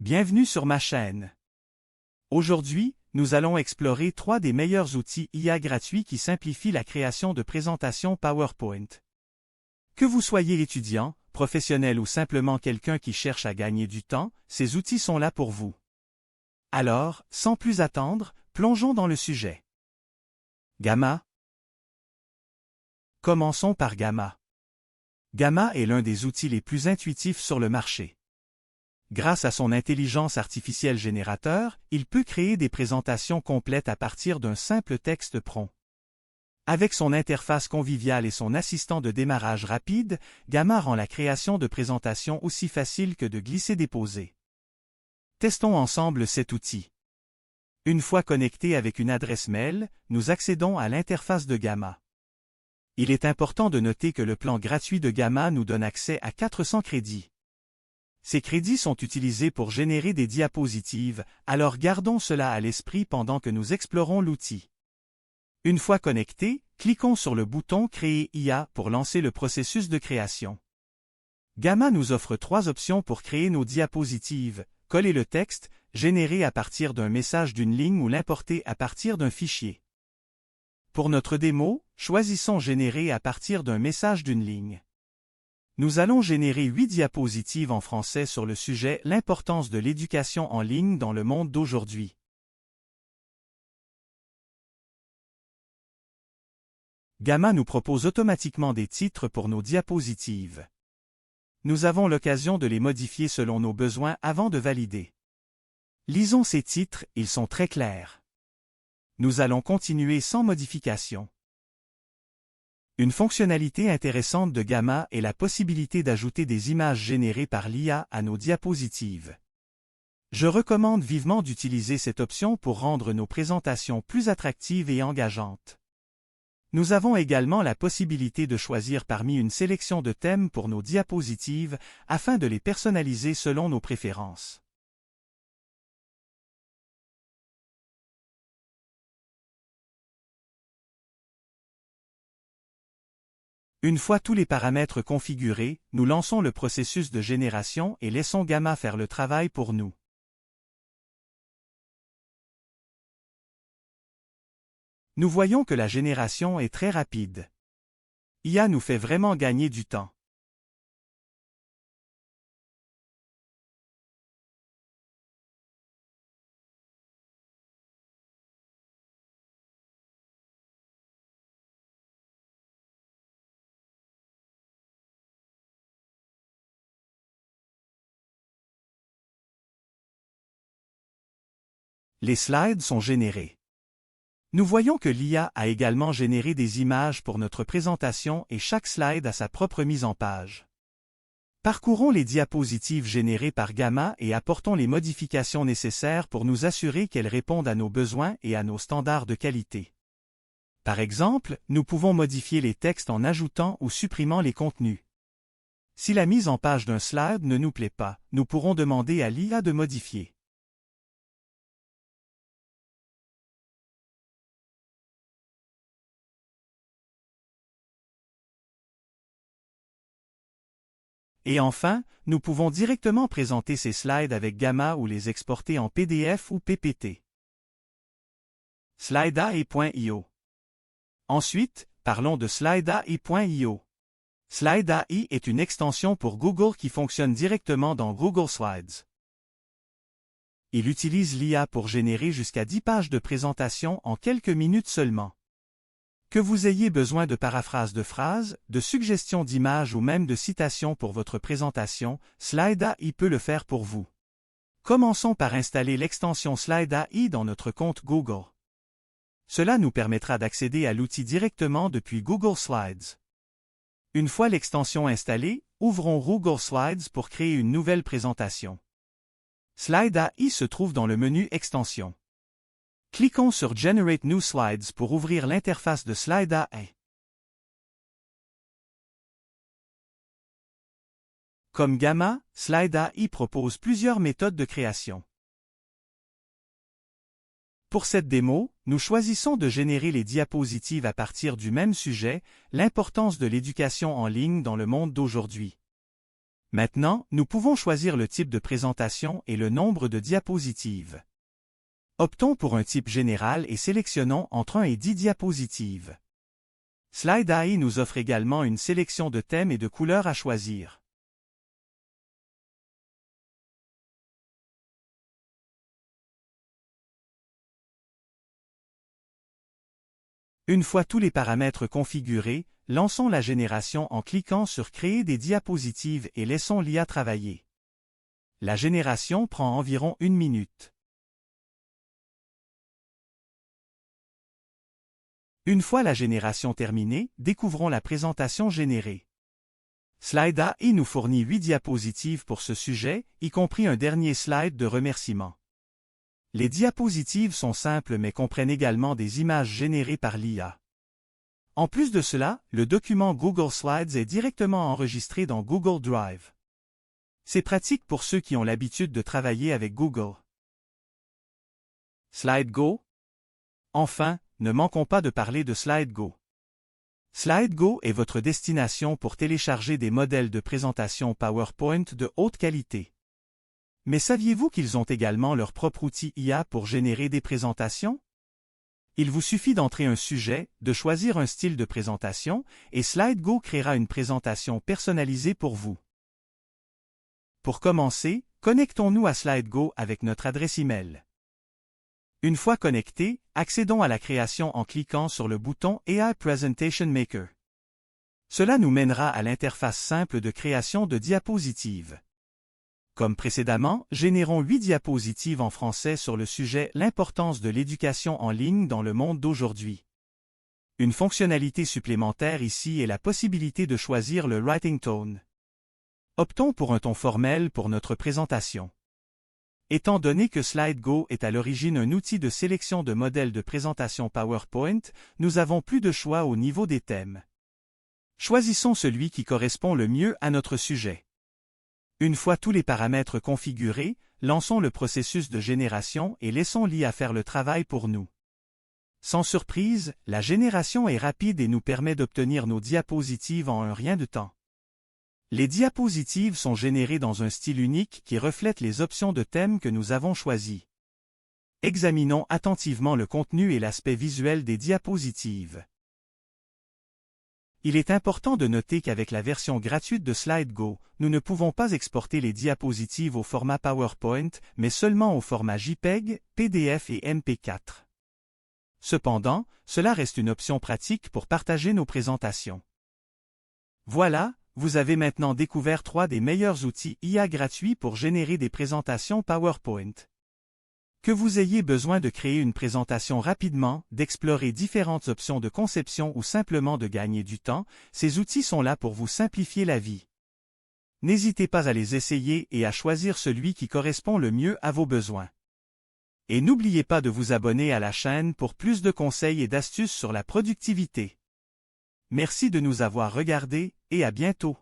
Bienvenue sur ma chaîne. Aujourd'hui, nous allons explorer 3 des meilleurs outils IA gratuits qui simplifient la création de présentations PowerPoint. Que vous soyez étudiant, professionnel ou simplement quelqu'un qui cherche à gagner du temps, ces outils sont là pour vous. Alors, sans plus attendre, plongeons dans le sujet. Gamma. Commençons par Gamma. Gamma est l'un des outils les plus intuitifs sur le marché. Grâce à son intelligence artificielle générateur, il peut créer des présentations complètes à partir d'un simple texte prompt. Avec son interface conviviale et son assistant de démarrage rapide, Gamma rend la création de présentations aussi facile que de glisser-déposer. Testons ensemble cet outil. Une fois connecté avec une adresse mail, nous accédons à l'interface de Gamma. Il est important de noter que le plan gratuit de Gamma nous donne accès à 400 crédits. Ces crédits sont utilisés pour générer des diapositives, alors gardons cela à l'esprit pendant que nous explorons l'outil. Une fois connecté, cliquons sur le bouton Créer IA pour lancer le processus de création. Gamma nous offre 3 options pour créer nos diapositives: coller le texte, générer à partir d'un message d'une ligne ou l'importer à partir d'un fichier. Pour notre démo, choisissons Générer à partir d'un message d'une ligne. Nous allons générer 8 diapositives en français sur le sujet « L'importance de l'éducation en ligne dans le monde d'aujourd'hui ». Gamma nous propose automatiquement des titres pour nos diapositives. Nous avons l'occasion de les modifier selon nos besoins avant de valider. Lisons ces titres, ils sont très clairs. Nous allons continuer sans modification. Une fonctionnalité intéressante de Gamma est la possibilité d'ajouter des images générées par l'IA à nos diapositives. Je recommande vivement d'utiliser cette option pour rendre nos présentations plus attractives et engageantes. Nous avons également la possibilité de choisir parmi une sélection de thèmes pour nos diapositives afin de les personnaliser selon nos préférences. Une fois tous les paramètres configurés, nous lançons le processus de génération et laissons Gamma faire le travail pour nous. Nous voyons que la génération est très rapide. IA nous fait vraiment gagner du temps. Les slides sont générés. Nous voyons que l'IA a également généré des images pour notre présentation et chaque slide a sa propre mise en page. Parcourons les diapositives générées par Gamma et apportons les modifications nécessaires pour nous assurer qu'elles répondent à nos besoins et à nos standards de qualité. Par exemple, nous pouvons modifier les textes en ajoutant ou supprimant les contenus. Si la mise en page d'un slide ne nous plaît pas, nous pourrons demander à l'IA de modifier. Et enfin, nous pouvons directement présenter ces slides avec Gamma ou les exporter en PDF ou PPT. Slideai.io. Ensuite, parlons de Slideai.io. Slideai est une extension pour Google qui fonctionne directement dans Google Slides. Il utilise l'IA pour générer jusqu'à 10 pages de présentation en quelques minutes seulement. Que vous ayez besoin de paraphrases de phrases, de suggestions d'images ou même de citations pour votre présentation, Slideai peut le faire pour vous. Commençons par installer l'extension Slideai dans notre compte Google. Cela nous permettra d'accéder à l'outil directement depuis Google Slides. Une fois l'extension installée, ouvrons Google Slides pour créer une nouvelle présentation. Slideai se trouve dans le menu Extensions. Cliquons sur Generate New Slides pour ouvrir l'interface de Slideai. Comme Gamma, Slideai propose plusieurs méthodes de création. Pour cette démo, nous choisissons de générer les diapositives à partir du même sujet, l'importance de l'éducation en ligne dans le monde d'aujourd'hui. Maintenant, nous pouvons choisir le type de présentation et le nombre de diapositives. Optons pour un type général et sélectionnons entre 1 et 10 diapositives. Slide AI nous offre également une sélection de thèmes et de couleurs à choisir. Une fois tous les paramètres configurés, lançons la génération en cliquant sur Créer des diapositives et laissons l'IA travailler. La génération prend environ 1 minute. Une fois la génération terminée, découvrons la présentation générée. Slide AI nous fournit 8 diapositives pour ce sujet, y compris un dernier slide de remerciement. Les diapositives sont simples mais comprennent également des images générées par l'IA. En plus de cela, le document Google Slides est directement enregistré dans Google Drive. C'est pratique pour ceux qui ont l'habitude de travailler avec Google. SlideGo. Enfin, ne manquons pas de parler de SlideGo. SlideGo est votre destination pour télécharger des modèles de présentation PowerPoint de haute qualité. Mais saviez-vous qu'ils ont également leur propre outil IA pour générer des présentations? Il vous suffit d'entrer un sujet, de choisir un style de présentation, et SlideGo créera une présentation personnalisée pour vous. Pour commencer, connectons-nous à SlideGo avec notre adresse email. Une fois connectés, accédons à la création en cliquant sur le bouton AI Presentation Maker. Cela nous mènera à l'interface simple de création de diapositives. Comme précédemment, générons 8 diapositives en français sur le sujet « L'importance de l'éducation en ligne dans le monde d'aujourd'hui ». Une fonctionnalité supplémentaire ici est la possibilité de choisir le Writing Tone. Optons pour un ton formel pour notre présentation. Étant donné que SlideGo est à l'origine un outil de sélection de modèles de présentation PowerPoint, nous avons plus de choix au niveau des thèmes. Choisissons celui qui correspond le mieux à notre sujet. Une fois tous les paramètres configurés, lançons le processus de génération et laissons l'IA faire le travail pour nous. Sans surprise, la génération est rapide et nous permet d'obtenir nos diapositives en un rien de temps. Les diapositives sont générées dans un style unique qui reflète les options de thème que nous avons choisies. Examinons attentivement le contenu et l'aspect visuel des diapositives. Il est important de noter qu'avec la version gratuite de SlideGo, nous ne pouvons pas exporter les diapositives au format PowerPoint, mais seulement au format JPEG, PDF et MP4. Cependant, cela reste une option pratique pour partager nos présentations. Voilà, vous avez maintenant découvert 3 des meilleurs outils IA gratuits pour générer des présentations PowerPoint. Que vous ayez besoin de créer une présentation rapidement, d'explorer différentes options de conception ou simplement de gagner du temps, ces outils sont là pour vous simplifier la vie. N'hésitez pas à les essayer et à choisir celui qui correspond le mieux à vos besoins. Et n'oubliez pas de vous abonner à la chaîne pour plus de conseils et d'astuces sur la productivité. Merci de nous avoir regardés et à bientôt.